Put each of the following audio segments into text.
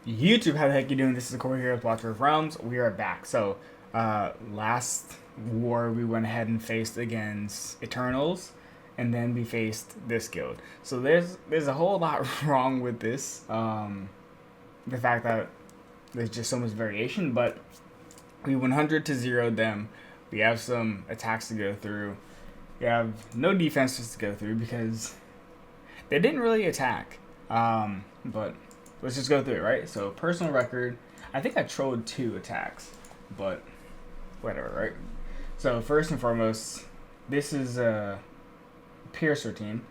YouTube, how the heck you doing? This is the Core Heroes Watcher of Realms. We are back. So, last war we went ahead and faced against Eternals, and then we faced this guild. So there's a whole lot wrong with this. The fact that there's just so much variation, but we 100 to 0 them. We have some attacks to go through. We have no defenses to go through because they didn't really attack. But let's just go through it, right? So personal record, I think I trolled 2 attacks, but whatever, right? So first and foremost, this is a Piercer team.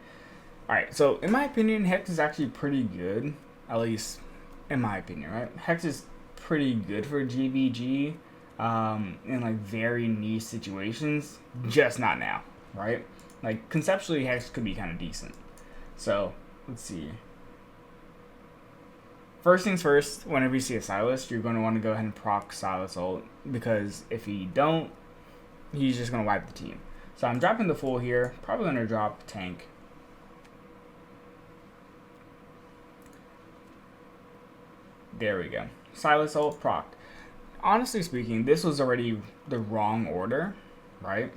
All right, so in my opinion, Hex is actually pretty good, at least in my opinion, right? Hex is pretty good for GVG in like very niche situations, just not now, right? Like conceptually, Hex could be kind of decent. So let's see. First things first, whenever you see a Silas, you're going to want to go ahead and proc Silas ult, because if you don't, he's just going to wipe the team. So I'm dropping the full here, probably going to drop tank. There we go. Silas ult proc. Honestly speaking, this was already the wrong order, right?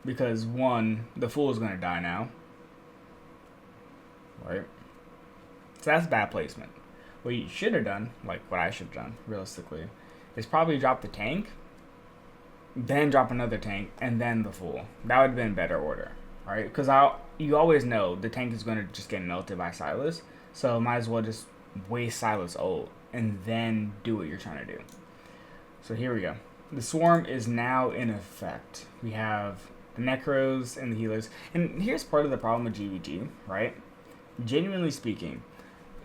Because one, the fool is going to die now, right? So that's bad placement. What you should have done, like what I should have done, realistically, is probably drop the tank, then drop another tank, and then the fool. That would have been better order, right? Because you always know the tank is going to just get melted by Silas, so might as well just waste Silas ult and then do what you're trying to do. So here we go. The swarm is now in effect. We have the Necros and the healers. And here's part of the problem with GVG, right? Genuinely speaking,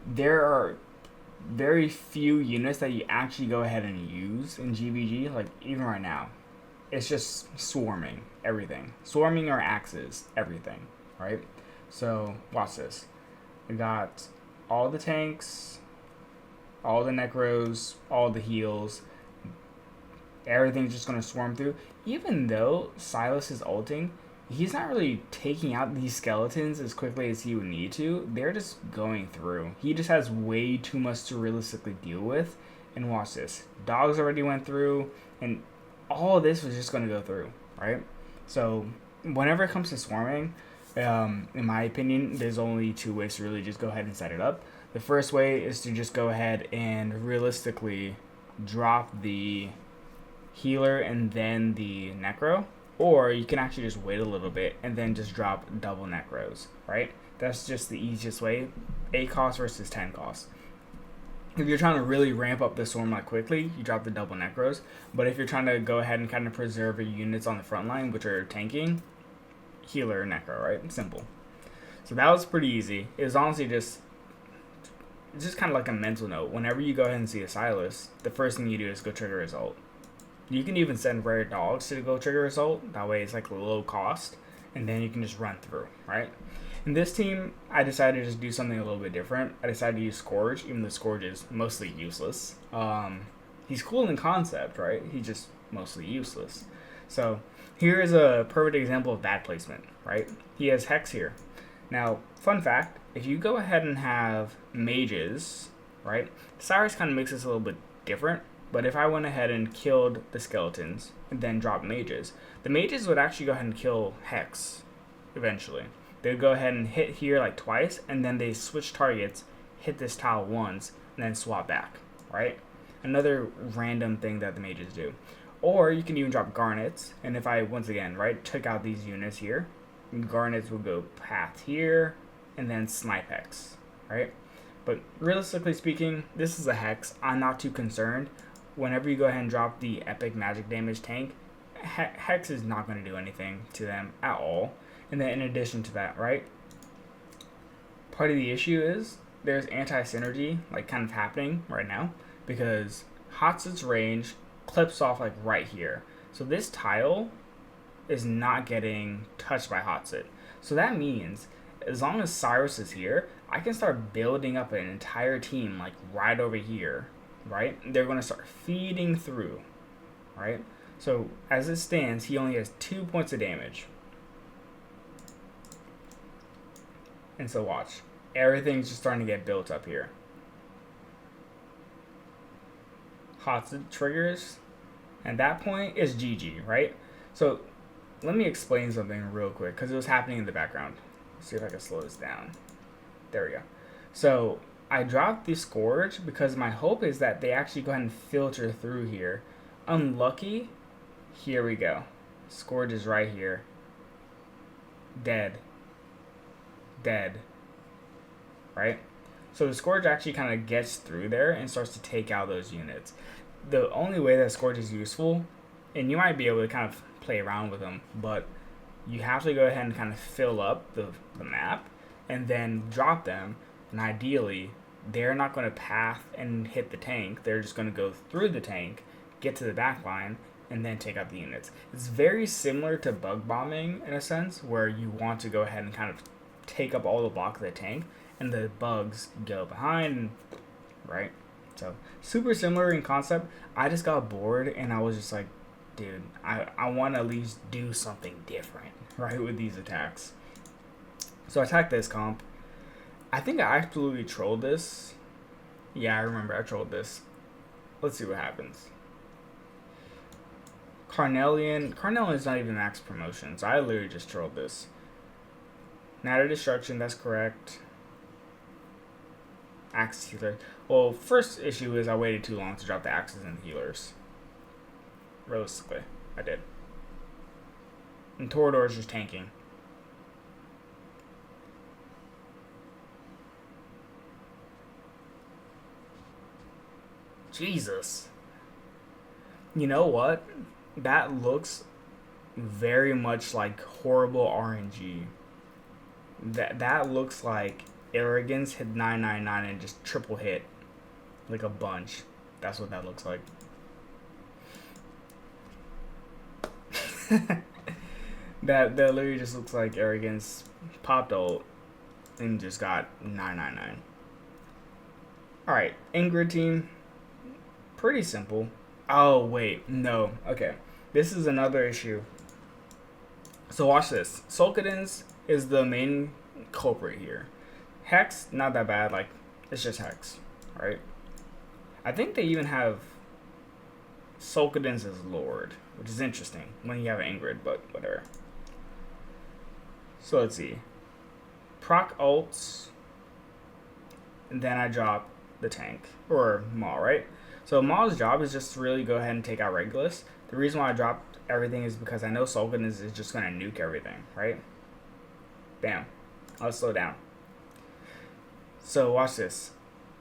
there are very few units that you actually go ahead and use in GVG, like even right now. It's just swarming everything. Swarming or axes, everything, right? So watch this. We got all the tanks, all the Necros, all the heals. Everything's just going to swarm through. Even though Silas is ulting, he's not really taking out these skeletons as quickly as he would need to. They're just going through. He just has way too much to realistically deal with. And watch this. Dogs already went through, and all of this was just going to go through, right? So whenever it comes to swarming, in my opinion, there's only 2 ways to really just go ahead and set it up. The first way is to just go ahead and realistically drop the healer and then the necro, or you can actually just wait a little bit and then just drop double necros, right? That's just the easiest way. 8 cost versus 10 cost. If you're trying to really ramp up the swarm like quickly, you drop the double necros. But if you're trying to go ahead and kind of preserve your units on the front line, which are tanking, healer, necro, right? Simple. So that was pretty easy. It was honestly just kind of like a mental note. Whenever you go ahead and see a Silas, the first thing you do is go trigger his ult. You can even send rare dogs to go trigger his ult. That way it's like low cost, and then you can just run through, right? In this team, I decided to just do something a little bit different. I decided to use Scorch, even though Scorch is mostly useless. He's cool in concept, right? He's just mostly useless. So here is a perfect example of bad placement, right? He has Hex here. Now, fun fact, if you go ahead and have mages, right? Cyrus kind of makes this a little bit different. But if I went ahead and killed the skeletons and then dropped mages, the mages would actually go ahead and kill Hex eventually. They'd go ahead and hit here like twice, and then they switch targets, hit this tile once, and then swap back, right? Another random thing that the mages do. Or you can even drop garnets, and if I, once again, right, took out these units here, garnets would go path here, and then snipe Hex, right? But realistically speaking, this is a Hex. I'm not too concerned. Whenever you go ahead and drop the epic magic damage tank, Hex is not going to do anything to them at all. And then in addition to that, right, part of the issue is there's anti-synergy like kind of happening right now, because Hotsit's range clips off like right here. So this tile is not getting touched by Hotsit. So that means as long as Cyrus is here, I can start building up an entire team like right over here, right? They're going to start feeding through, right? So as it stands, he only has 2 points of damage. And so watch. Everything's just starting to get built up here. pots triggers, at that point, it's GG, right? So let me explain something real quick because it was happening in the background. Let's see if I can slow this down. There we go. So I dropped the Scorch because my hope is that they actually go ahead and filter through here. Unlucky. Here we go. Scorch is right here. Dead. Dead. Right? So the Scorch actually kind of gets through there and starts to take out those units. The only way that Scorch is useful, and you might be able to kind of play around with them, but you have to go ahead and kind of fill up the map and then drop them, and ideally they're not going to path and hit the tank. They're just going to go through the tank, get to the back line, and then take out the units. It's very similar to bug bombing in a sense, where you want to go ahead and kind of take up all the block of the tank, and the bugs go behind, right? So super similar in concept. I just got bored and I was just like, dude, I want to at least do something different, right, with these attacks. So I attacked this comp. I think I absolutely trolled this. Yeah, I remember I trolled this. Let's see what happens. Carnelian is not even max promotion, so I literally just trolled this. Natter Destruction, that's correct. Axe healer. Well, first issue is I waited too long to drop the axes and the healers. Realistically, I did. And Torador is just tanking. Jesus. You know what? That looks very much like horrible RNG. That looks like Arrogance hit 999 and just triple hit like a bunch. That's what that looks like. that literally just looks like Arrogance popped ult and just got 999. Alright, Ingrid team. Pretty simple. Oh, wait. No. Okay. This is another issue. So watch this. Sulkadins is the main culprit here. Hex, not that bad. Like, it's just Hex. Right? I think they even have Sulkadins as Lord, which is interesting when you have Ingrid, but whatever. So let's see. Proc ults. And then I drop the tank. Or Maw, right? So Maw's job is just to really go ahead and take out Regulus. The reason why I dropped everything is because I know Sulkin is just going to nuke everything, right? Bam. Let's slow down. So watch this.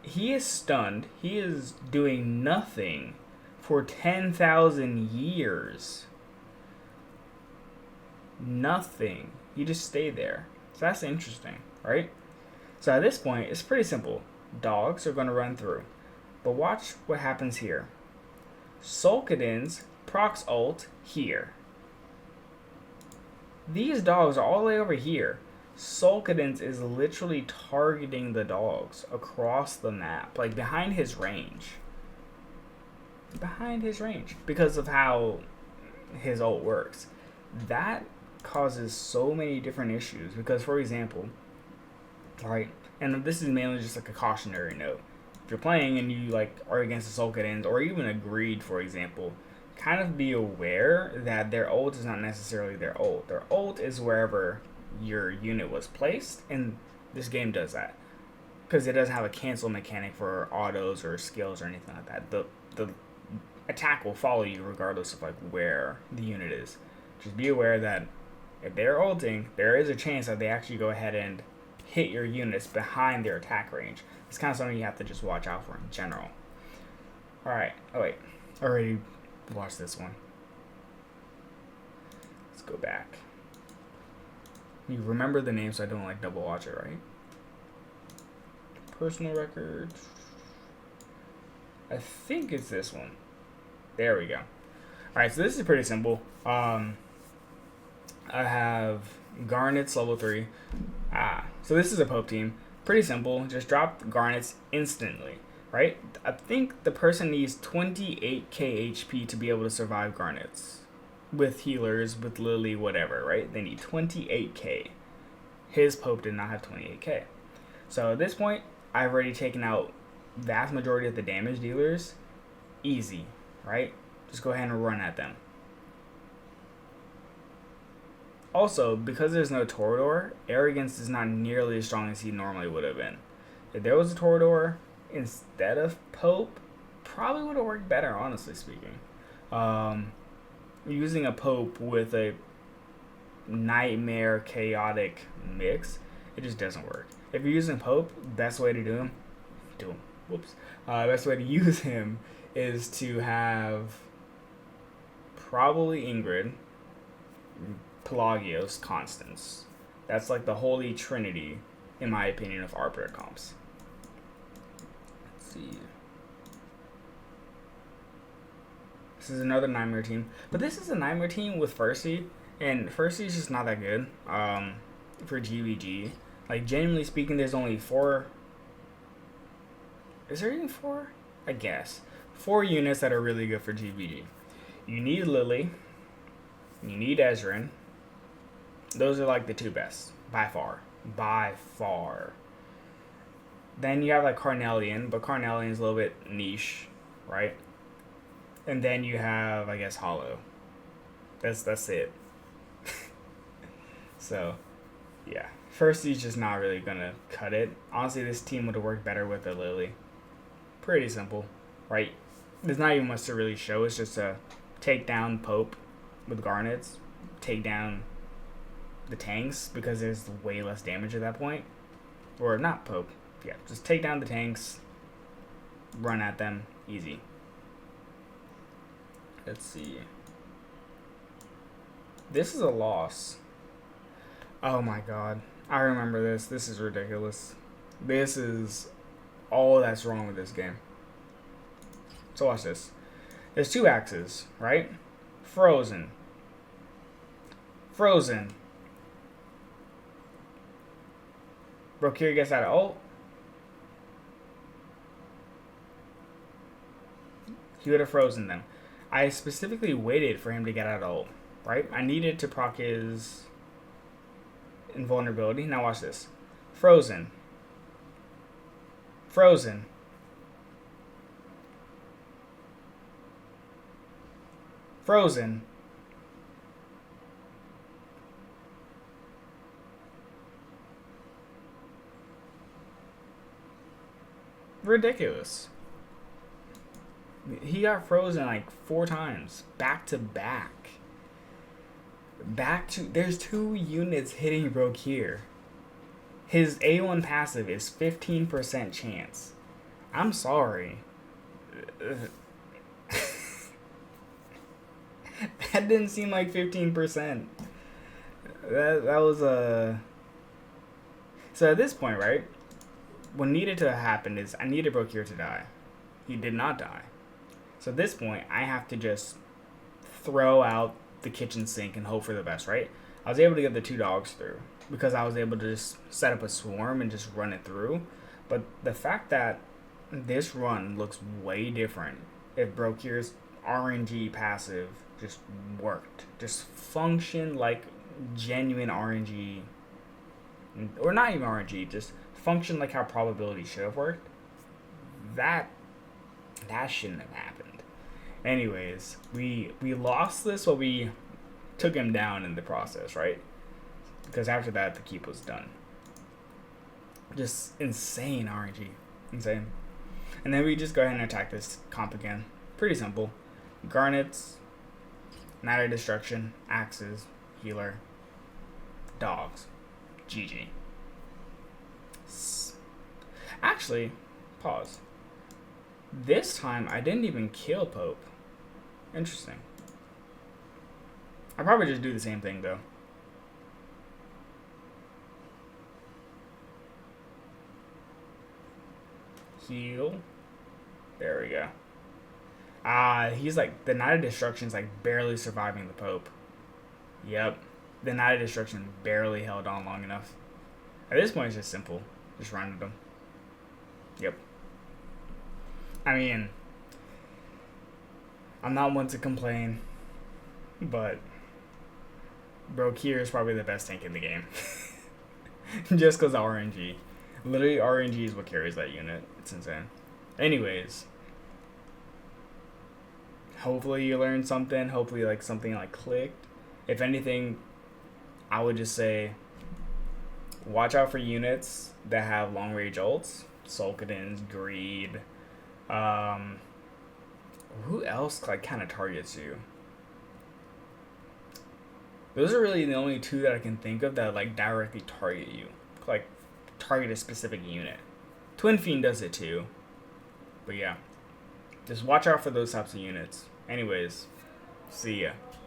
He is stunned. He is doing nothing for 10,000 years. Nothing. He just stayed there. So that's interesting, right? So at this point, it's pretty simple. Dogs are going to run through. But watch what happens here. Sulkadins procs ult here. These dogs are all the way over here. Sulkadins is literally targeting the dogs across the map, like behind his range. Behind his range, because of how his ult works. That causes so many different issues, because for example, right, and this is mainly just like a cautionary note. If you're playing and you like are against the Sulkadins, or even agreed, for example, kind of be aware that their ult is not necessarily their ult. Their ult is wherever your unit was placed, and this game does that because it doesn't have a cancel mechanic for autos or skills or anything like that. The attack will follow you regardless of like where the unit is. Just be aware that if they're ulting, there is a chance that they actually go ahead and hit your units behind their attack range. It's kind of something you have to just watch out for in general. Alright. Oh, wait. I already watched this one. Let's go back. You remember the name so I don't like double watch it, right? Personal record. I think it's this one. There we go. Alright, so this is pretty simple. I have Garnets level 3. So this is a Pope team. Pretty simple. Just drop Garnets instantly, right? I think the person needs 28k HP to be able to survive Garnets. With healers, with Lily, whatever, right? They need 28k. His Pope did not have 28k. So at this point, I've already taken out vast majority of the damage dealers. Easy, right? Just go ahead and run at them. Also, because there's no Torador, Arrogance is not nearly as strong as he normally would have been. If there was a Torador instead of Pope, probably would have worked better, honestly speaking. Using a Pope with a Nightmare Chaotic mix, it just doesn't work. If you're using Pope, best way to do him. Whoops. Best way to use him is to have probably Ingrid, Pelagios, Constance. That's like the holy trinity, in my opinion, of Arbiter comps. Let's see. This is another Nightmare team. But this is a Nightmare team with First-Seed, and First-Seed is just not that good for GVG. Like, genuinely speaking, there's only 4... Is there even 4? I guess. 4 units that are really good for GVG. You need Lily. You need Ezreal. Those are like the 2 best. By far. By far. Then you have like Carnelian, but Carnelian's a little bit niche, right? And then you have, I guess, Hollow. That's it. So, yeah. First-Seed's just not really gonna cut it. Honestly, this team would have worked better with a Lily. Pretty simple, right? There's not even much to really show. It's just a take down Pope with Garnets, take down the tanks because there's way less damage at that point. Or not Pope. Yeah, just take down the tanks, run at them, easy. Let's see. This is a loss. Oh my god. I remember this. This is ridiculous. This is all that's wrong with this game. So watch this. There's 2 axes, right? Frozen. Frozen. Brokir gets out of ult. He would have frozen them. I specifically waited for him to get out of ult, right? I needed to proc his invulnerability. Now watch this. Frozen. Frozen. Frozen. Ridiculous. He got frozen like 4 times. Back to back. There's 2 units hitting Brokir. His A1 passive is 15% chance. I'm sorry. That didn't seem like 15%. That was a... So at this point, right? What needed to happen is I needed Brokir to die. He did not die. So at this point, I have to just throw out the kitchen sink and hope for the best, right? I was able to get the 2 dogs through because I was able to just set up a swarm and just run it through. But the fact that this run looks way different if Brokir's RNG passive just worked. Just functioned like genuine RNG. Or not even RNG, just functioned like how probability should have worked. That shouldn't have happened. Anyways, we lost this, but we took him down in the process, right? Because after that, the keep was done. Just insane RNG. Insane. And then we just go ahead and attack this comp again. Pretty simple. Garnets, Night of Destruction, Axes, Healer, Dogs. GG. Actually, pause. This time, I didn't even kill Pope. Interesting. I'll probably just do the same thing, though. Heal. There we go. He's like, the Night of Destruction's like barely surviving the Pope. Yep. The Night of Destruction barely held on long enough. At this point, it's just simple. Just run at them. Yep. I mean, I'm not one to complain, but Brokir is probably the best tank in the game. Just because RNG. Literally, RNG is what carries that unit. It's insane. Anyways, Hopefully you learned something. Hopefully like something like clicked. If anything, I would just say watch out for units that have long range ults. Sulkadins, Greed. Who else like kind of targets you? Those are really the only two that I can think of that like directly target you, like target a specific unit. Twin Fiend does it too, but yeah, just watch out for those types of units. Anyways, see ya.